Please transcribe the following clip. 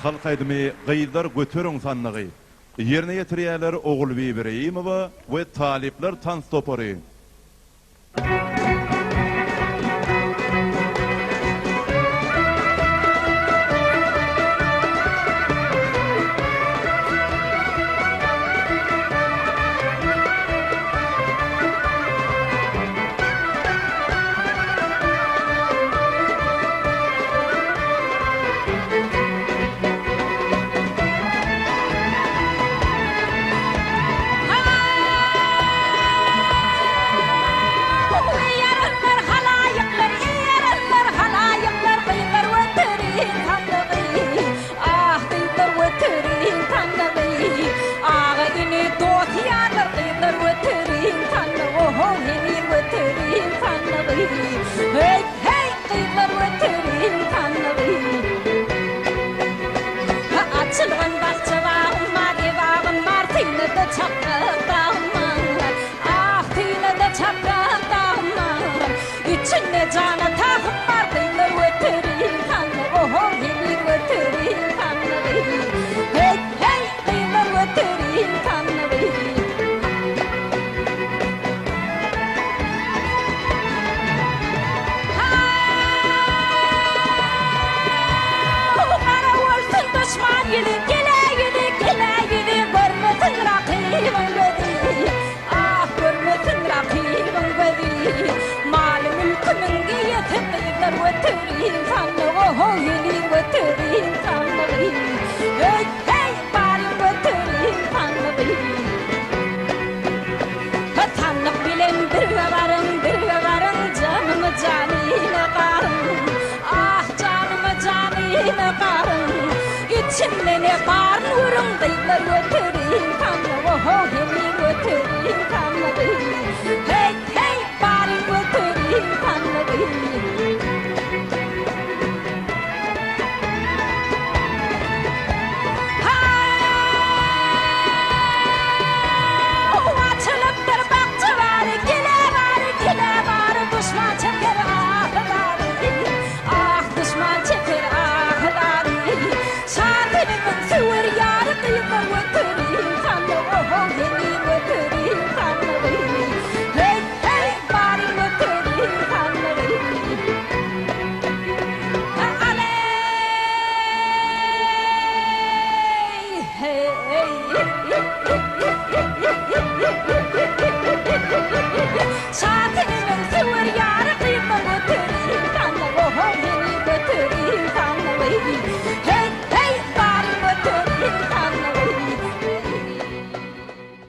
halk aydymı gyýdar götereň sanlygy. Ýerine ýetirýärler Oğul Bibireýimowa we talipler Tans Topary. Hey, hey, kıyılar öterin tanrı. Açılgan bahçe bağım, mage bağım var, tine de çapkı dağım var. Ah, tine de çapkı dağım var. İçinde cana tahım var, kıyılar öterin tanrı. Oh, kıyılar öterin tanrı. Hey, hey, kıyılar öterin tanrı. Düşman yedi, gele yedi, görmesin rakibin gözi. Ah, görmesin rakibin gözi. Mal mülkünün yetip kıyılar öterin sanlı. Oh, yedi öterin sanlı. Hey, hey, bari öterin sanlı. Tanık bilen bir varın, canımı canine karın. Ah, canımı canine karın. İçimde ne var nurun dıyla öterin kanlı. Oh, yeni öterin kanlı. Hey, hey, bari öterin kanlı. Açılıptır bakçıları, gile var, düşman çeker ahları. Ah, düşman çeker ahları. Şadırımın süvür yarı kıyılar öterin kanlı.